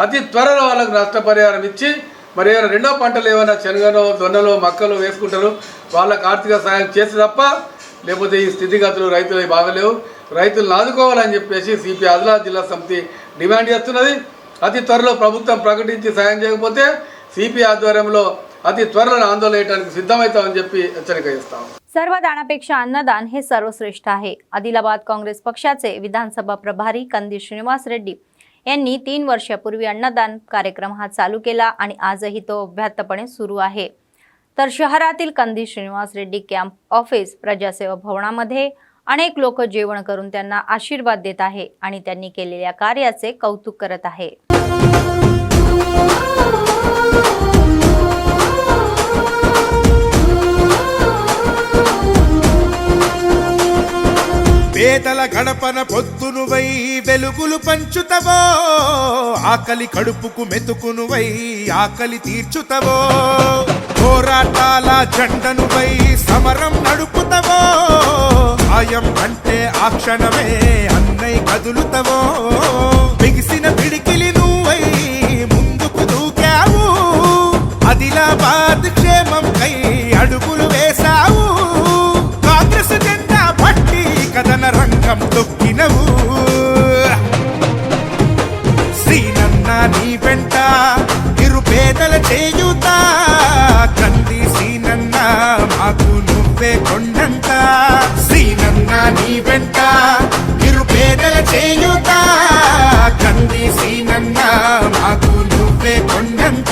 I: అతి త్వరలో వాళ్ళకు నష్టపరిహారం ఇచ్చి మరి ఏమైనా రెండో పంటలు ఏమైనా శనగలో, దొన్నలో, మక్కలు వేసుకుంటారు, వాళ్ళకు ఆర్థిక సాయం చేసి తప్ప లేకపోతే ఈ స్థితిగతులు రైతులు బాగలేవు, రైతులను ఆదుకోవాలని చెప్పేసి సిపిఐ ఆదిలాబాద్ జిల్లా సమితి డిమాండ్ చేస్తున్నది. అతి త్వరలో ప్రభుత్వం ప్రకటించి సాయం చేయకపోతే సిపిఐ ఆధ్వర్యంలో अति त्वरలో आंदोलन చేయడానికి సిద్ధమవుతామని చెప్పి హెచ్చరిక చేస్తాం.
A: सर्वदानापेक्षा अन्नदान हे सर्वश्रेष्ठ आहे. आदिलाबाद काँग्रेस पक्षाचे विधानसभा प्रभारी कंदील श्रीनिवास रेड्डी यांनी 3 वर्षापूर्वी अन्नदान कार्यक्रम हा चालू केला आणि आजही तो अव्याहतपणे सुरू आहे. तर शहरातील कंदील श्रीनिवास रेड्डी कॅम्प ऑफिस प्रजासेवा भवनामध्ये अनेक लोक जेवण करून त्यांना आशीर्वाद देत आहे आणि त्यांनी केलेल्या कार्याचे कौतुक करत आहे.
J: పేదల గడపన పొద్దునువై వెలుగులు పంచుతవో, ఆకలి కడుపుకు మెతుకునువై ఆకలి తీర్చుతవో, పోరాటాల జెండనువై సమరం నడుపుతవో, ఆయం అంటే ఆ క్షణమే అన్నై కదులుతవో, బిగిసిన పిడికిలి నువ్వై ముందుకు దూకావు, ఆదిలాబాద్ క్షేమం కై అడుగులు వేశావు, కాంగ్రెస్ జెండా పట్టి కథన రంగం తొక్కినవు, శ్రీనన్న నీ వెంట నిరుపేదల చేయుత, కంది శ్రీనన్న మాకు నువ్వే కొండంత, శ్రీనన్న నీ వెంట నిరుపేదల చేయుత, కంది శ్రీనన్న మాకు నువ్వే కొండంత.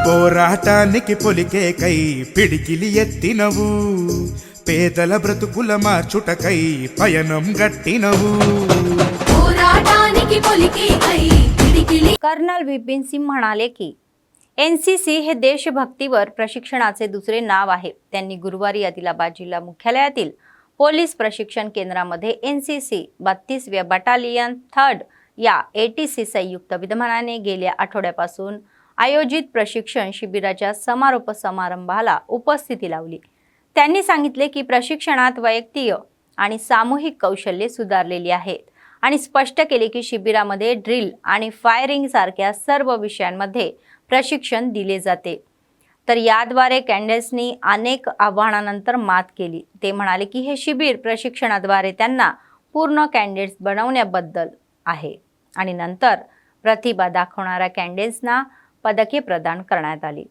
J: పోరాటానికి పొలికేకై పిడికిలి ఎత్తినవు, పేదల బ్రతుకుల మార్చుటకై పయనం గట్టినవు.
A: कर्नल विपिन सिंह म्हणाले की एनसीसी हे देशभक्तीवर प्रशिक्षणाचे दुसरे नाव आहे. त्यांनी गुरुवारी आदिलाबाद जिल्हा मुख्यालयातील पोलीस प्रशिक्षण केंद्रामध्ये एनसीसी 32व्या बटालियन 3rd या एटीसी संयुक्त विद्यमानाने गेल्या आठवड्यापासून आयोजित प्रशिक्षण शिबिराच्या समारोप समारंभाला उपस्थिती लावली. त्यांनी सांगितले की प्रशिक्षणात वैयक्तिक आणि सामूहिक कौशल्ये सुधारलेली आहेत आणि स्पष्ट केले की शिबिरामध्ये ड्रिल आणि फायरिंग सारख्या सर्व विषयांमध्ये प्रशिक्षण दिले जाते. तर याद्वारे कॅडेट्सनी अनेक आव्हानांनंतर मात केली. ते म्हणाले की हे शिबिर प्रशिक्षणाद्वारे त्यांना पूर्ण कॅडेट्स बनवण्याबद्दल आहे आणि नंतर प्रतिभा दाखवणाऱ्या कॅडेट्सना पदके प्रदान करण्यात आली.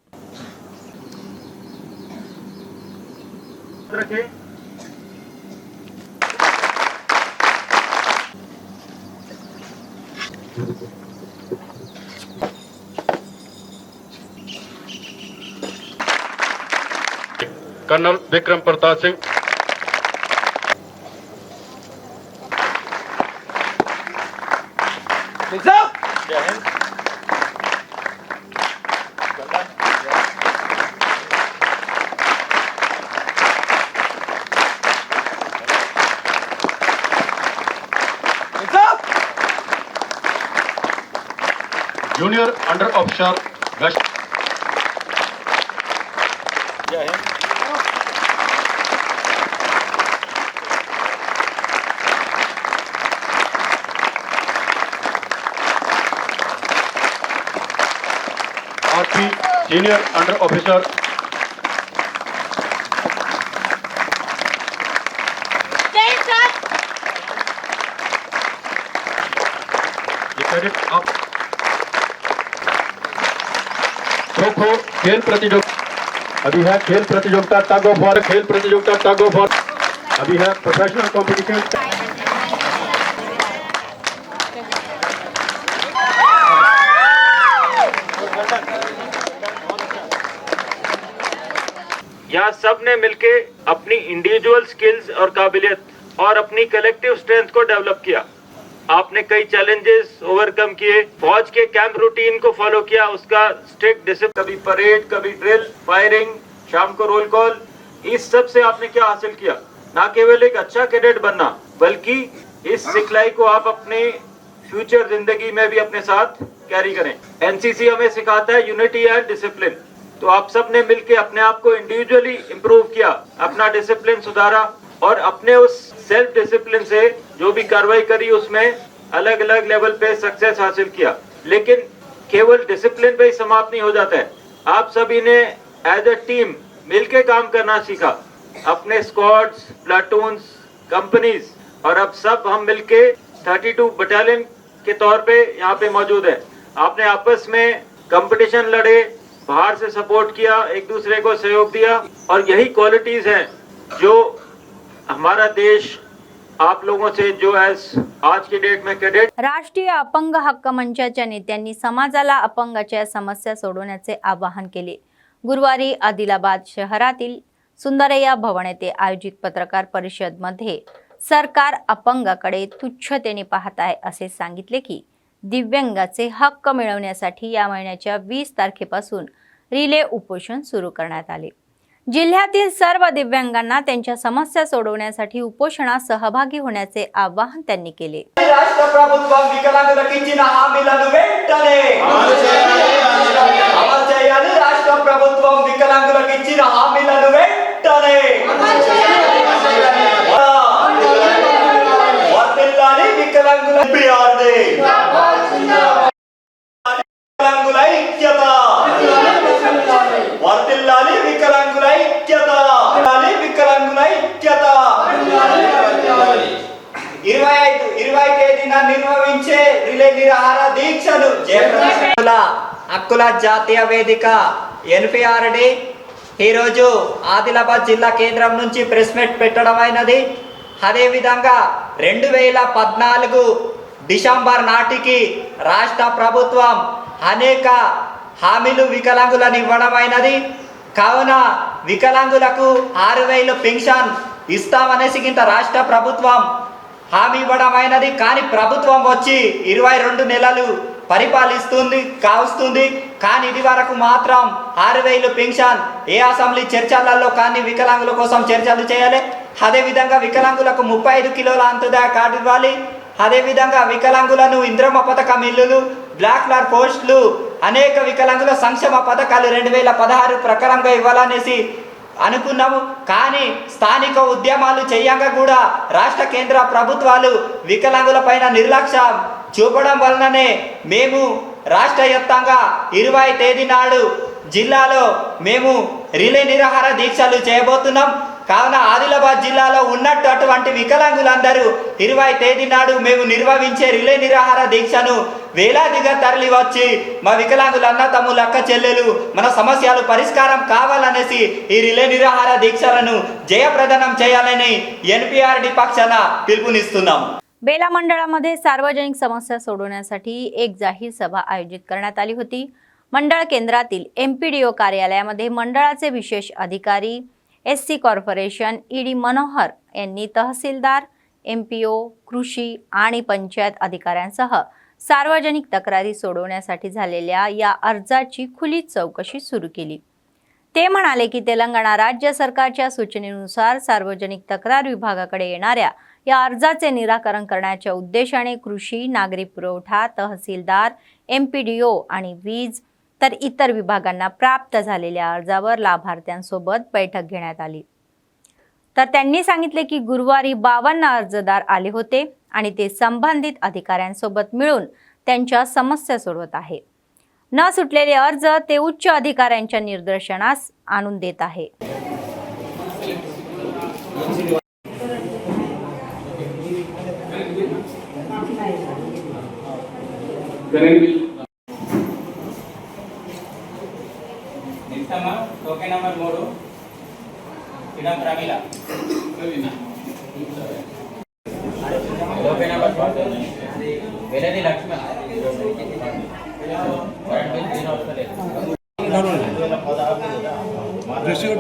K: Colonel Vikram Pratap Singh, junior under officer गश्त, जय हिंद. RP senior under officer kho kho खेल प्रतियोगिता अभी है, खेल प्रतियोगिता टग ऑफ वॉर, खेल प्रतियोगिता टग ऑफ वॉर अभी है, प्रोफेशनल कॉम्पिटिशन।
L: यहाँ सब ने मिलके अपनी इंडिविजुअल स्किल्स और काबिलियत और अपनी कलेक्टिव स्ट्रेंथ को डेवलप किया। आपने कई चैलेंजेस ओवरकम किए, फौज के कैंप रूटीन को फॉलो किया, उसका स्ट्रिक्ट डिसिप्लिन, कभी परेड, कभी ड्रिल, फायरिंग, शाम को रोल कॉल, इस सब से आपने क्या हासिल किया? ना केवल एक अच्छा कैडेट बनना, बल्कि इस सिखलाई को आप अपने फ्यूचर जिंदगी में भी अपने साथ कैरी करें। एनसीसी हमें सिखाता है यूनिटी एंड डिसिप्लिन। तो आप सब ने मिलकर अपने आप को इंडिविजुअली इंप्रूव किया, अपना डिसिप्लिन सुधारा और अपने उस सेल्फ डिसिप्लिन से जो भी कार्रवाई करी उसमें अलग अलग लेवल पे सक्सेस हासिल किया। लेकिन केवल डिसिप्लिन पे ही समाप्त नहीं हो जाता है, आप सभी ने एज अ टीम मिलके काम करना सीखा, अपने स्क्वाड्स, प्लाटून्स, कंपनीज, और अब सब हम मिलके 32 बटालियन के तौर पे यहाँ पे मौजूद है। आपने आपस में कंपटीशन लड़े, बाहर से सपोर्ट किया, एक दूसरे को सहयोग दिया, और यही क्वालिटीज हैं जो हमारा देश आप लोगों से जो आज की डेट में कैडेट।
A: राष्ट्रीय अपंग हक्क मंचाच्या नेत्यांनी समाजाला अपंगाच्या समस्या सोडवण्याचे आवाहन केले। गुरुवारी आदिलाबाद शहरातील सुंदरय्या भवन येथे आयोजित पत्रकार परिषद मध्ये सरकार अपंगाकडे तुच्छतेने पाहत आहे असे सांगितले की दिव्यांगाचे हक्क मिळवण्यासाठी या महिन्याच्या 20 तारखेपासून रिले उपोषण सुरू करण्यात आले। जिल्ह्यातील सर्व दिव्यांगांना त्यांच्या समस्या सोडवण्यासाठी उपोषणात सहभागी होण्याचे आवाहन त्यांनी केले।
C: రాష్ట్ర ప్రభుత్వం వికలాంగులకు ఇచ్చిన హామీలను వెంటనే అమలు చేయాలి। రాష్ట్ర ప్రభుత్వం వికలాంగులకు ఇచ్చిన హామీలను వెంటనే వర్తిల్లాలి। వికలాంగుల పిఆర్డి వికలాంగుల ఐక్యత వర్తిల్లాలి। వికలాంగుల ఐక్యత వికలాంగుల ఐక్యత 25 తేదీన నిర్వహించే రిలే నిరాహార దీక్షను జయప్రద హక్కుల జాతీయ వేదిక ఎన్పిఆర్డి ఈరోజు ఆదిలాబాద్ జిల్లా కేంద్రం నుంచి ప్రెస్ మీట్ పెట్టడం అయినది। అదేవిధంగా 2014 డిసెంబర్ నాటికి రాష్ట్ర ప్రభుత్వం అనేక హామీలు వికలాంగులను ఇవ్వడం అయినది। కావున వికలాంగులకు 6000 పెన్షన్ ఇస్తామనేసి కింద రాష్ట్ర ప్రభుత్వం హామీ ఇవ్వడం అయినది। కానీ ప్రభుత్వం వచ్చి 22 నెలలు పరిపాలిస్తుంది కావస్తుంది, కానీ ఇది వరకు మాత్రం 6000 పెన్షన్ ఏ అసెంబ్లీ చర్చలలో కానీ వికలాంగుల కోసం చర్చలు చేయాలి। అదేవిధంగా వికలాంగులకు 35 కిలోల అంత్యోదయ కార్డు ఇవ్వాలి। అదేవిధంగా వికలాంగులను ఇంద్రమ్మ పథకం ఇల్లులు, బ్లాక్ లార్ పోస్టులు, అనేక వికలాంగుల సంక్షేమ పథకాలు 2016 ప్రకారంగా ఇవ్వాలనేసి అనుకున్నాము। కానీ స్థానిక ఉద్యమాలు చేయంగా కూడా రాష్ట్ర కేంద్ర ప్రభుత్వాలు వికలాంగుల పైన నిర్లక్ష్యం చూపడం వలననే మేము రాష్ట్ర వ్యాప్తంగా 20 తేదీ నాడు జిల్లాలో మేము రిలే నిరాహార దీక్షలు చేయబోతున్నాం। కావున ఆదిలాబాద్ జిల్లాలో ఉన్నట్టు అటువంటి వికలాంగులందరూ 20 తేదీ నాడు మేము నిర్వహించే రిలే నిరాహార దీక్షను వేలాదిగా తరలి వచ్చి మా వికలాంగుల అన్న తమ్ముల అక్క చెల్లెలు మన సమస్యలు పరిష్కారం కావాలనేసి ఈ రిలే నిరాహార దీక్షలను జయప్రదనం చేయాలని ఎన్పిఆర్డి పక్షాన పిలుపునిస్తున్నాము।
A: बेला मंडळामध्ये सार्वजनिक समस्या सोडवण्यासाठी एक जाहीर सभा आयोजित करण्यात आली होती। मंडळ केंद्रातील एमपीडीओ कार्यालयामध्ये मंडळाचे विशेष अधिकारी एससी कॉर्पोरेशन ईडी मनोहर यांनी तहसीलदार, एमपीओ, कृषी आणि पंचायत अधिकाऱ्यांसह सार्वजनिक तक्रारी सोडवण्यासाठी झालेल्या या अर्जाची खुली चौकशी सुरू केली। ते म्हणाले की तेलंगणा राज्य सरकारच्या सूचनेनुसार सार्वजनिक तक्रार विभागाकडे येणाऱ्या या अर्जाचे निराकरण करण्याच्या उद्देशाने कृषी, नागरी पुरवठा, तहसीलदार, एमपीडीओ आणि वीज तर इतर विभागांना प्राप्त झालेल्या अर्जावर लाभार्थ्यांसोबत बैठक घेण्यात आली। तर त्यांनी सांगितले की गुरुवारी 52 अर्जदार आले होते आणि ते संबंधित अधिकाऱ्यांसोबत मिळून त्यांच्या समस्या सोडवत आहे। न सुटलेले अर्ज ते उच्च अधिकाऱ्यांच्या निर्देशनास आणून देत आहे।
C: Okay number 3 Idam Pramila okay number 4 Veladi Lakshmana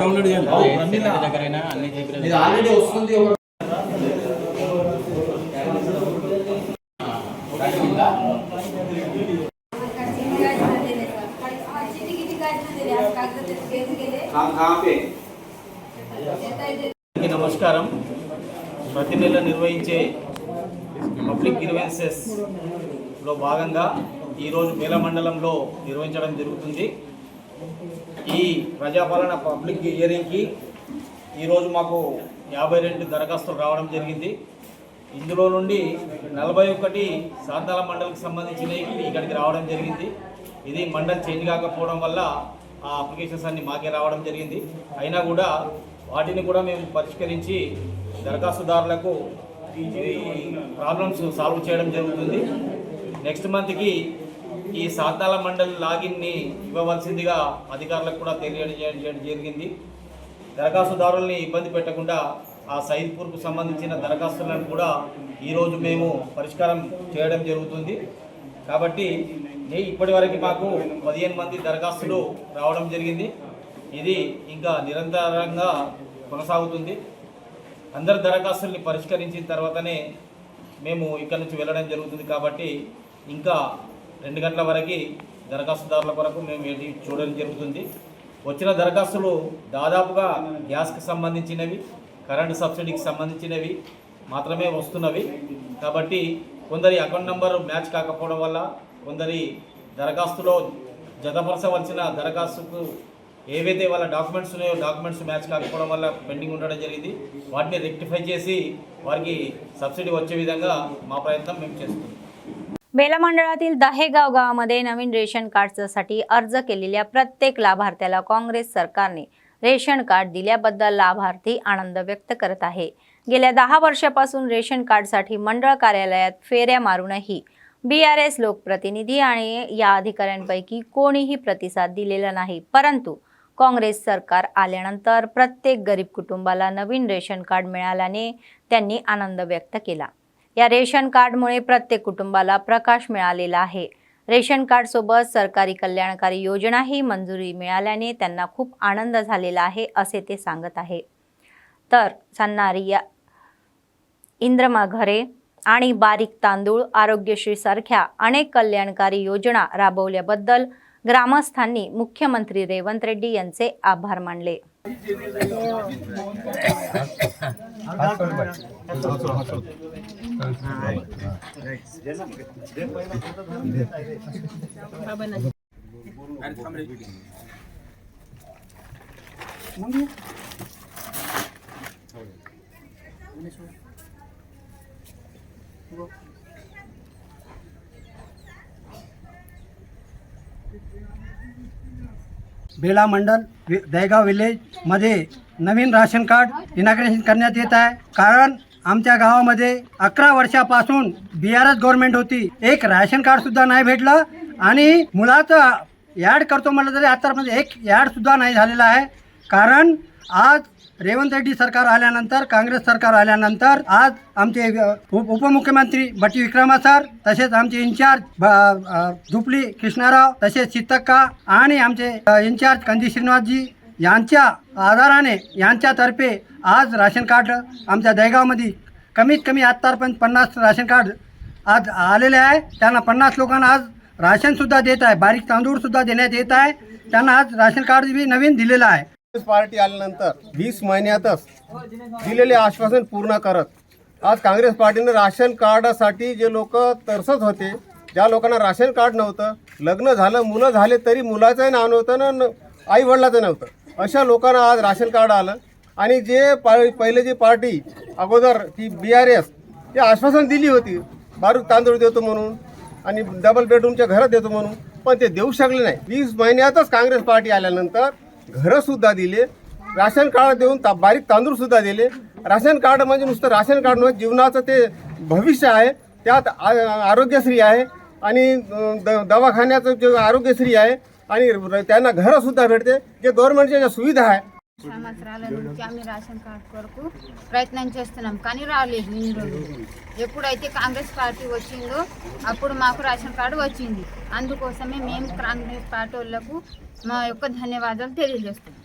E: download చేయండి
C: దగ్గరైనా అన్ని చెప్పిన
E: ఇది ఆల్రెడీ వస్తుంది
C: నమస్కారం. ప్రతి నెల నిర్వహించే పబ్లిక్ గ్రీవెన్సెస్లో భాగంగా ఈరోజు బేల మండలంలో నిర్వహించడం జరుగుతుంది. ఈ ప్రజాపాలన పబ్లిక్ హియరింగ్కి ఈరోజు మాకు 52 దరఖాస్తులు రావడం జరిగింది. ఇందులో నుండి 41 సాంతాల మండలికి సంబంధించినవి ఇక్కడికి రావడం జరిగింది. ఇది మండల్ చేంజ్ కాకపోవడం వల్ల ఆ అప్లికేషన్స్ అన్ని మాకే రావడం జరిగింది. అయినా కూడా వాటిని కూడా మేము పరిష్కరించి దరఖాస్తుదారులకు ఈ ప్రాబ్లమ్స్ సాల్వ్ చేయడం జరుగుతుంది. నెక్స్ట్ మంత్కి ఈ సాంతాల మండల్ లాగిన్ని ఇవ్వవలసిందిగా అధికారులకు కూడా తెలియజేయడం జరిగింది. దరఖాస్తుదారుల్ని ఇబ్బంది పెట్టకుండా ఆ సైద్పూర్కు సంబంధించిన దరఖాస్తులను కూడా ఈరోజు మేము పరిష్కారం చేయడం జరుగుతుంది. కాబట్టి ఇప్పటివరకు మాకు 15 మంది దరఖాస్తులు రావడం జరిగింది. ఇది ఇంకా నిరంతరంగా కొనసాగుతుంది. అందరి దరఖాస్తుల్ని పరిష్కరించిన తర్వాతనే మేము ఇక్కడ నుంచి వెళ్ళడం జరుగుతుంది. కాబట్టి ఇంకా 2 గంటల వరకు దరఖాస్తుదారుల కొరకు మేము వేచి చూడడం జరుగుతుంది. వచ్చిన దరఖాస్తులు దాదాపుగా గ్యాస్కి సంబంధించినవి, కరెంటు సబ్సిడీకి సంబంధించినవి మాత్రమే వస్తున్నవి. కాబట్టి కొందరి అకౌంట్ నెంబర్ మ్యాచ్ కాకపోవడం వల్ల, కొందరి దరఖాస్తులో జతపరచవలసిన దరఖాస్తుకు ఏవైతే వాళ్ళ డాక్యుమెంట్స్ ఉన్నాయో డాక్యుమెంట్స్ మ్యాచ్ కాకపోవడం वल्ला पेंडिंग ఉండడం జరిగింది. వాటిని రెక్టిఫై చేసి వారికి సబ్సిडी వచ్చే విధంగా మా ప్రయత్నం మేము చేస్తున్నాం.
A: बेला मंडळातील दहेगाव गावामध्ये नवीन रेशन कार्डसाठी अर्ज केलेल्या प्रत्येक लाभार्थ्याला काँग्रेस सरकारने रेशन कार्ड दिल्याबद्दल लाभार्थी आनंद व्यक्त करत आहे. गेल्या 10 वर्षापासून रेशन कार्डसाठी मंडळ कार्यालयात फेऱ्या मारूनही BRS लोकप्रतिनिधी आणि या अधिकाऱ्यांपैकी कोणीही प्रतिसाद दिलेला नाही. परंतु काँग्रेस सरकार आल्यानंतर प्रत्येक गरीब कुटुंबाला नवीन रेशन कार्ड मिळाल्याने त्यांनी आनंद व्यक्त केला. या रेशन कार्डमुळे प्रत्येक कुटुंबाला प्रकाश मिळालेला आहे. रेशन कार्ड सोबत सरकारी कल्याणकारी योजनाही मंजुरी मिळाल्याने त्यांना खूप आनंद झालेला आहे असे ते सांगत आहे. तर सन्नारी इंद्रमा घरे आणि बारीक तांदूळ आरोग्यश्री सारख्या अनेक कल्याणकारी योजना राबवल्याबद्दल ग्रामस्थांनी मुख्यमंत्री रेवंत रेड्डी यांचे आभार मानले.
M: बेला मंडल दहेगाव विलेज मध्ये नवीन राशन कार्ड इनॉग्रेशन करण्यात येत आहे. कारण आमच्या गावामध्ये 11 वर्षापासून BRS गव्हर्नमेंट होती. एक राशन कार्ड सुद्धा नाही भेटलं आणि मुलाचं ॲड करतो म्हटलं तरी आतापर्यंत एक ॲड सुद्धा नाही झालेला आहे. कारण आज रेवंत रेड्डी सरकार आल्यानंतर, काँग्रेस सरकार आल्यानंतर आज आमचे उपमुख्यमंत्री बटी विक्रमा सर, तसेच आमचे इंचार्ज धुपली कृष्णाराव, तसेच सीतक्का आणि आमचे इंचार्ज कंदी श्रीनिवासजी यांच्या आधाराने यांच्यातर्फे आज राशन कार्ड आमच्या दहेगावमध्ये कमीत कमी आतापर्यंत 50 राशन कार्ड आज आलेले आहे. त्यांना 50 लोकांना आज राशनसुद्धा देत आहे. बारीक तांदूळसुद्धा देण्यात येत आहे. त्यांना आज राशन कार्ड बी नवीन दिलेलं आहे.
H: पार्टी आल्यानंतर 20 महिन्यातच दिलेले आश्वासन पूर्ण करत आज काँग्रेस पार्टीने राशन कार्डासाठी जे लोक तरसत होते, ज्या लोकांना राशन कार्ड नव्हतं, लग्न झालं, मुलं झाले तरी मुलाचंही नाव नव्हतं ना आई वडिलाचं नव्हतं, अशा लोकांना आज राशन कार्ड आलं. आणि जे पहिले जी पार्टी अगोदर ती BRS ते आश्वासन दिली होती बारूक तांदूळ देतो म्हणून आणि डबल बेडरूमच्या घरं देतो म्हणून, पण ते देऊ शकले नाही. 20 महिन्यातच काँग्रेस पार्टी आल्यानंतर घरंसुद्धा दिले, राशन कार्ड देऊन बारीक तांदूळसुद्धा दिले. राशन कार्ड म्हणजे नुसतं राशन कार्ड नव्हे, जीवनाचं ते भविष्य आहे. त्यात आरोग्यश्री आहे आणि दवाखान्याचं जे आरोग्यश्री आहे आणि त्यांना घरं सुद्धा भेटते जे गव्हर्नमेंटच्या ज्या सुविधा आहे.
N: సంవత్సరాల నుంచి ఆమె రేషన్ కార్డు కొరకు ప్రయత్నం చేస్తున్నాం కానీ రాలేదు ఇన్ని రోజులు. ఎప్పుడైతే కాంగ్రెస్ పార్టీ వచ్చిందో అప్పుడు మాకు రేషన్ కార్డు వచ్చింది. అందుకోసమే మేము కాంగ్रेस पार्टी वाल्याకు మా యొక్క ధన్యవాదాలు తెలియజేస్తున్నాం.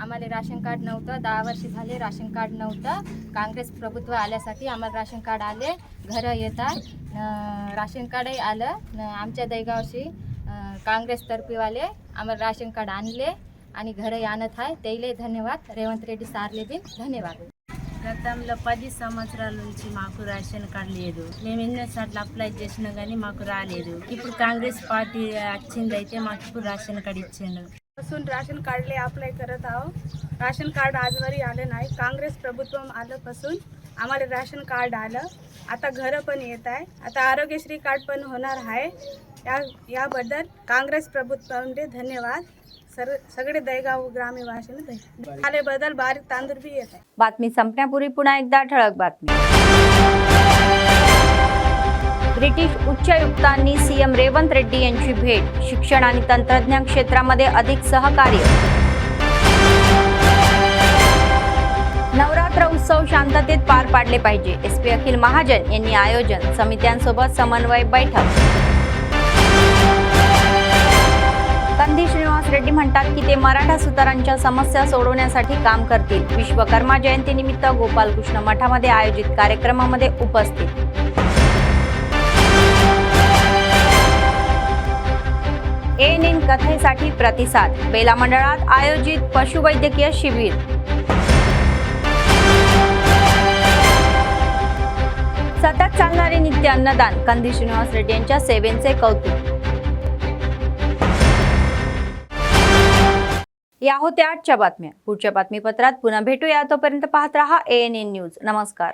N: आम्हाला राशन कार्ड नव्हतं, 10 वर्ष झाले राशन कार्ड नव्हतं. काँग्रेस प्रभुत्व आल्यासाठी आम्हाला राशन कार्ड आले, घरं येतात, राशन कार्डही आलं. आमच्या दैगावशी काँग्रेसतर्फेवाले आम्हाला राशन कार्ड आणले आणि घरं आणत आहे. त्याला धन्यवाद. రేవంత్ రెడ్డి సార్లే ధన్యవాదాలు.
O: గతంలో 10 సంవత్సరాల నుంచి మాకు రేషన్ కార్డు లేదు. మేము ఎన్నోసార్లు అప్లై చేసినా కానీ మాకు రాలేదు. ఇప్పుడు కాంగ్రెస్ పార్టీ వచ్చింది అయితే మాకు ఇప్పుడు రేషన్ कार्ड ఇచ్చిండు.
N: पासून राशन कार्डले अप्लाय करत आहो. राशन कार्ड आजवरी आलं नाही. काँग्रेस प्रभुत्व आल्यापासून आम्हाला राशन कार्ड आलं. आता घरं पण येत आहे. आता आरोग्यश्री कार्ड पण होणार आहे. याबद्दल काँग्रेस प्रभुत्वामध्ये धन्यवाद. सगळे दैगाव ग्रामवासींना आल्याबद्दल बारीक तांदूळ बी येत आहे.
A: बातमी संपण्यापूर्वी पुन्हा एकदा ठळक बातमी. ब्रिटिश उच्चायुक्तांनी सीएम रेवंत रेड्डी यांची भेट. शिक्षण आणि तंत्रज्ञान क्षेत्रामध्ये अधिक सहकार्य. नवरात्र उत्सव शांततेत पार पाडले पाहिजे. एसपी अखिल महाजन यांनी आयोजन. समित्यांसोबत समन्वय बैठक. कंदी श्रीनिवास रेड्डी म्हणतात की ते मराठा सुतारांच्या समस्या सोडवण्यासाठी काम करतील. विश्वकर्मा जयंतीनिमित्त गोपालकृष्ण मठामध्ये आयोजित कार्यक्रमामध्ये उपस्थित. ANN कथेसाठी प्रतिसाद. बेला मंडळात आयोजित पशुवैद्यकीय शिबिर. सतत चालणारे नित्य अन्नदान. कंदी श्रीनिवास रेड्डी यांच्या सेवेचे कौतुक. या होत्या आजच्या बातम्या. पुढच्या बातमीपत्रात पुन्हा भेटूया. तोपर्यंत पाहत रहा ANN न्यूज. नमस्कार.